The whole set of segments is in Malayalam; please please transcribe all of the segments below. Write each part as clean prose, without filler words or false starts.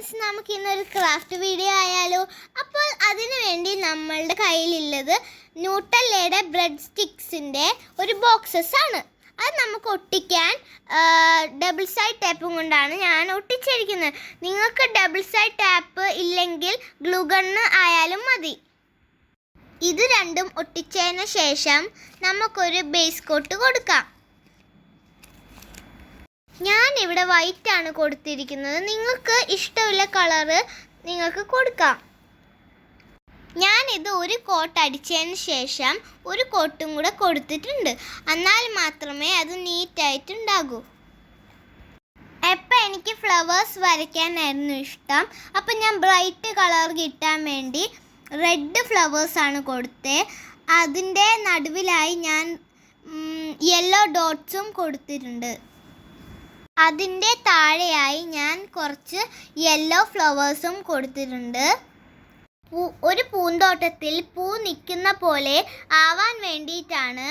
ഫ്രണ്ട്സ്, നമുക്ക് ഇന്നൊരു ക്രാഫ്റ്റ് വീഡിയോ ആയാലോ? അപ്പോൾ അതിനു വേണ്ടി നമ്മളുടെ കയ്യിലുള്ളത് ന്യൂട്ടെല്ലയുടെ ബ്രെഡ് സ്റ്റിക്സിൻ്റെ ഒരു ബോക്സസ് ആണ്. അത് നമുക്ക് ഒട്ടിക്കാൻ ഡബിൾ സൈഡ് ടേപ്പും കൊണ്ടാണ് ഞാൻ ഒട്ടിച്ചിരിക്കുന്നത്. നിങ്ങൾക്ക് ഡബിൾ സൈഡ് ടാപ്പ് ഇല്ലെങ്കിൽ ഗ്ലൂ ഗണ്ണ് ആയാലും മതി. ഇത് രണ്ടും ഒട്ടിച്ചതിന് ശേഷം നമുക്കൊരു ബേസ് കോട്ട് കൊടുക്കാം. ഞാൻ ഇവിടെ വൈറ്റ് ആണ് കൊടുത്തിരിക്കുന്നത്. നിങ്ങൾക്ക് ഇഷ്ടമുള്ള കളറ് നിങ്ങൾക്ക് കൊടുക്കാം. ഞാനിത് ഒരു കോട്ട് അടിച്ചതിന് ശേഷം ഒരു കോട്ടും കൂടെ കൊടുത്തിട്ടുണ്ട്. എന്നാൽ മാത്രമേ അത് നീറ്റായിട്ടുണ്ടാകൂ. എപ്പോൾ എനിക്ക് ഫ്ലവേഴ്സ് വരയ്ക്കാനായിരുന്നു ഇഷ്ടം. അപ്പം ഞാൻ ബ്രൈറ്റ് കളർ കിട്ടാൻ വേണ്ടി റെഡ് ഫ്ലവേഴ്സാണ് കൊടുത്തത്. അതിൻ്റെ നടുവിലായി ഞാൻ യെല്ലോ ഡോട്ട്സും കൊടുത്തിട്ടുണ്ട്. അതിൻ്റെ താഴെയായി ഞാൻ കുറച്ച് യെല്ലോ ഫ്ലവേഴ്സും കൊടുത്തിട്ടുണ്ട്. ഒരു പൂന്തോട്ടത്തിൽ പൂ നിൽക്കുന്ന പോലെ ആവാൻ വേണ്ടിയിട്ടാണ്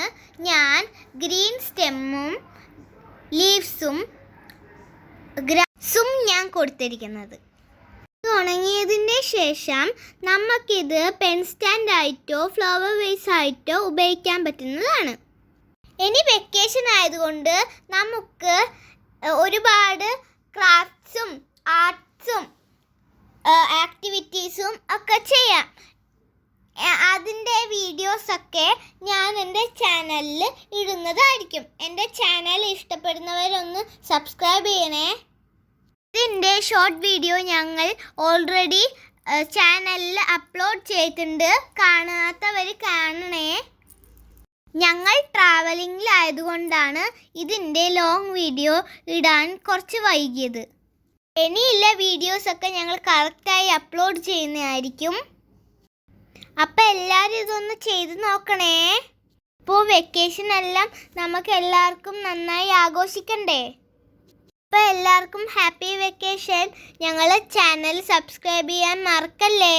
ഞാൻ ഗ്രീൻ സ്റ്റെമ്മും ലീവ്സും ഗ്രാസും ഞാൻ കൊടുത്തിരിക്കുന്നത്. ഉണങ്ങിയതിൻ്റെ ശേഷം നമുക്കിത് പെൻ സ്റ്റാൻഡ് ആയിട്ടോ ഫ്ലവർ വേസ് ആയിട്ടോ ഉപയോഗിക്കാൻ പറ്റുന്നതാണ്. ഇനി വെക്കേഷൻ ആയതുകൊണ്ട് നമുക്ക് ഒരുപാട് ക്രാഫ്റ്റ്സും ആർട്സും ആക്ടിവിറ്റീസും ഒക്കെ ചെയ്യാം. അതിൻ്റെ വീഡിയോസൊക്കെ ഞാൻ എൻ്റെ ചാനലിൽ ഇടുന്നതായിരിക്കും. എൻ്റെ ചാനൽ ഇഷ്ടപ്പെടുന്നവരൊന്ന് സബ്സ്ക്രൈബ് ചെയ്യണേ. ഇതിൻ്റെ ഷോർട്ട് വീഡിയോ ഞങ്ങൾ ഓൾറെഡി ചാനലിൽ അപ്ലോഡ് ചെയ്തിട്ടുണ്ട്. കാണാത്തവർ കാണണേ. ഞങ്ങൾ ട്രാവലിങ്ങിലായതുകൊണ്ടാണ് ഇതിൻ്റെ ലോങ് വീഡിയോ ഇടാൻ കുറച്ച് വൈകിയത്. ഇനിയുള്ള വീഡിയോസൊക്കെ ഞങ്ങൾ കറക്റ്റായി അപ്ലോഡ് ചെയ്യുന്നതായിരിക്കും. അപ്പോൾ എല്ലാവരും ഇതൊന്ന് ചെയ്ത് നോക്കണേ. ഇപ്പോൾ വെക്കേഷൻ എല്ലാം നമുക്ക് എല്ലാവർക്കും നന്നായി ആഘോഷിക്കണ്ടേ? അപ്പോൾ എല്ലാവർക്കും ഹാപ്പി വെക്കേഷൻ. ഞങ്ങളുടെ ചാനൽ സബ്സ്ക്രൈബ് ചെയ്യാൻ മറക്കല്ലേ.